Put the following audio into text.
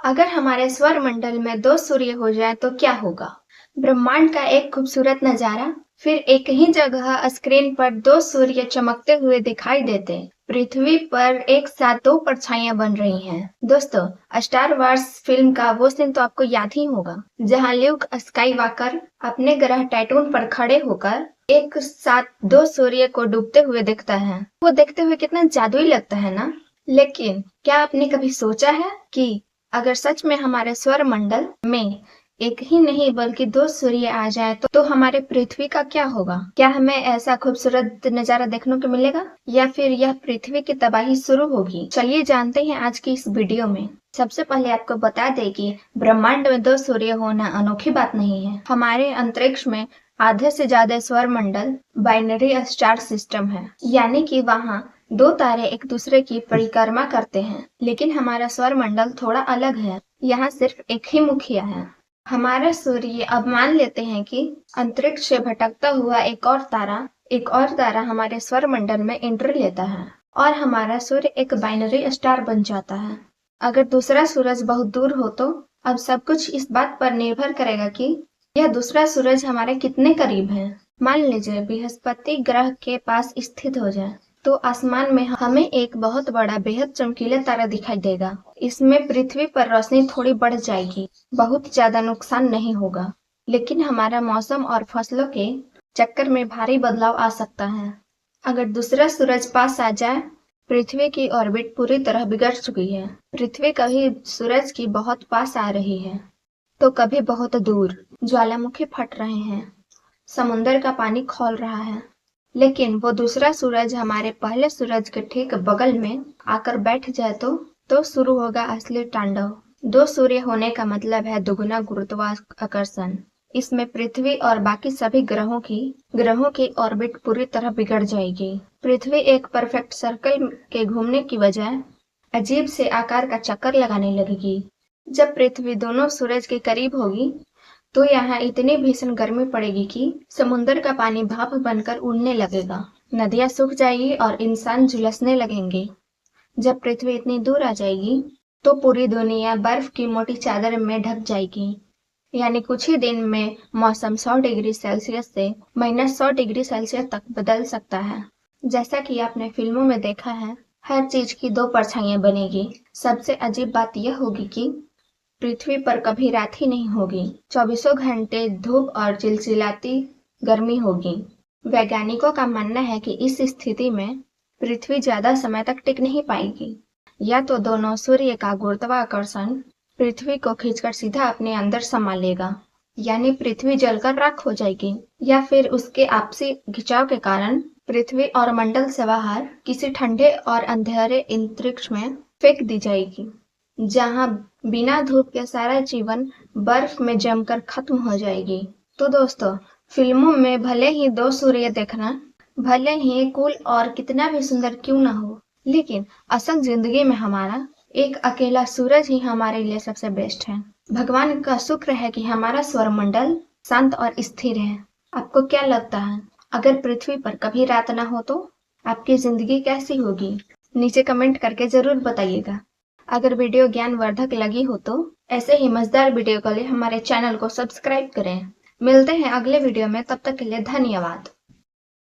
अगर हमारे सौर मंडल में दो सूर्य हो जाए तो क्या होगा? ब्रह्मांड का एक खूबसूरत नजारा। फिर एक ही जगह स्क्रीन पर दो सूर्य चमकते हुए दिखाई देते। पृथ्वी पर एक साथ दो परछाइयां बन रही हैं। दोस्तों, स्टार वार्स फिल्म का वो सीन तो आपको याद ही होगा, जहां ल्यूक स्काईवॉकर अपने ग्रह टाइटून पर खड़े होकर एक साथ दो सूर्य को डूबते हुए देखता है। वो देखते हुए कितना जादुई लगता है ना। लेकिन क्या आपने कभी सोचा है कि अगर सच में हमारे सौर मंडल में एक ही नहीं बल्कि दो सूर्य आ जाए तो हमारे पृथ्वी का क्या होगा? क्या हमें ऐसा खूबसूरत नजारा देखने को मिलेगा या फिर यह पृथ्वी की तबाही शुरू होगी? चलिए जानते हैं आज की इस वीडियो में। सबसे पहले आपको बता दें कि ब्रह्मांड में दो सूर्य होना अनोखी बात नहीं है। हमारे अंतरिक्ष में आधे से ज्यादा सौर मंडल बाइनरी स्टार सिस्टम है, यानी कि वहाँ दो तारे एक दूसरे की परिक्रमा करते हैं। लेकिन हमारा सौर मंडल थोड़ा अलग है। यहाँ सिर्फ एक ही मुखिया है, हमारा सूर्य। अब मान लेते हैं कि अंतरिक्ष से भटकता हुआ एक और तारा हमारे सौर मंडल में एंट्री लेता है और हमारा सूर्य एक बाइनरी स्टार बन जाता है। अगर दूसरा सूरज बहुत दूर हो तो अब सब कुछ इस बात पर निर्भर करेगा कि यह दूसरा सूरज हमारे कितने करीब है। मान लीजिए बृहस्पति ग्रह के पास स्थित हो जाए तो आसमान में हमें एक बहुत बड़ा बेहद चमकीला तारा दिखाई देगा। इसमें पृथ्वी पर रोशनी थोड़ी बढ़ जाएगी, बहुत ज्यादा नुकसान नहीं होगा, लेकिन हमारा मौसम और फसलों के चक्कर में भारी बदलाव आ सकता है। अगर दूसरा सूरज पास आ जाए, पृथ्वी की ऑर्बिट पूरी तरह बिगड़ चुकी है। पृथ्वी कभी सूरज की बहुत पास आ रही है तो कभी बहुत दूर। ज्वालामुखी फट रहे हैं, समुद्र का पानी खौल रहा है। लेकिन वो दूसरा सूरज हमारे पहले सूरज के ठीक बगल में आकर बैठ जाए तो शुरू होगा असली तांडव। दो सूर्य होने का मतलब है दुगुना गुरुत्वाकर्षण। इसमें पृथ्वी और बाकी सभी ग्रहों की ऑर्बिट पूरी तरह बिगड़ जाएगी। पृथ्वी एक परफेक्ट सर्कल के घूमने की बजाय अजीब से आकार का चक्कर लगाने लगेगी। जब पृथ्वी दोनों सूरज के करीब होगी तो यहाँ इतनी भीषण गर्मी पड़ेगी कि समुद्र का पानी भाप बनकर उड़ने लगेगा, नदियां सूख जाएगी और इंसान झुलसने लगेंगे। जब पृथ्वी इतनी दूर आ जाएगी तो पूरी दुनिया बर्फ की मोटी चादर में ढक जाएगी, यानी कुछ ही दिन में मौसम 100 डिग्री सेल्सियस से -100 डिग्री सेल्सियस तक बदल सकता है। जैसा कि आपने फिल्मों में देखा है, हर चीज की दो परछाइयां बनेगी। सबसे अजीब बात यह होगी कि पृथ्वी पर कभी रात ही नहीं होगी, 24 घंटे धूप और चिलचिलाती गर्मी होगी। वैज्ञानिकों का मानना है कि इस स्थिति में पृथ्वी ज्यादा समय तक टिक नहीं पाएगी। या तो दोनों सूर्य का गुरुत्वाकर्षण पृथ्वी को खींचकर सीधा अपने अंदर समा लेगा, यानी पृथ्वी जलकर राख हो जाएगी, या फिर उसके आपसी खिंचाव के कारण पृथ्वी और मंडल से बाहर किसी ठंडे और अंधेरे अंतरिक्ष में फेंक दी जाएगी, जहां बिना धूप के सारा जीवन बर्फ में जमकर खत्म हो जाएगी। तो दोस्तों, फिल्मों में भले ही दो सूर्य देखना भले ही कूल और कितना भी सुंदर क्यों ना हो, लेकिन असल जिंदगी में हमारा एक अकेला सूरज ही हमारे लिए सबसे बेस्ट है। भगवान का शुक्र है कि हमारा सौरमंडल शांत और स्थिर है। आपको क्या लगता है, अगर पृथ्वी पर कभी रात ना हो तो आपकी जिंदगी कैसी होगी? नीचे कमेंट करके जरूर बताइएगा। अगर वीडियो ज्ञानवर्धक लगी हो तो ऐसे ही मजेदार वीडियो के लिए हमारे चैनल को सब्सक्राइब करें। मिलते हैं अगले वीडियो में, तब तक के लिए धन्यवाद।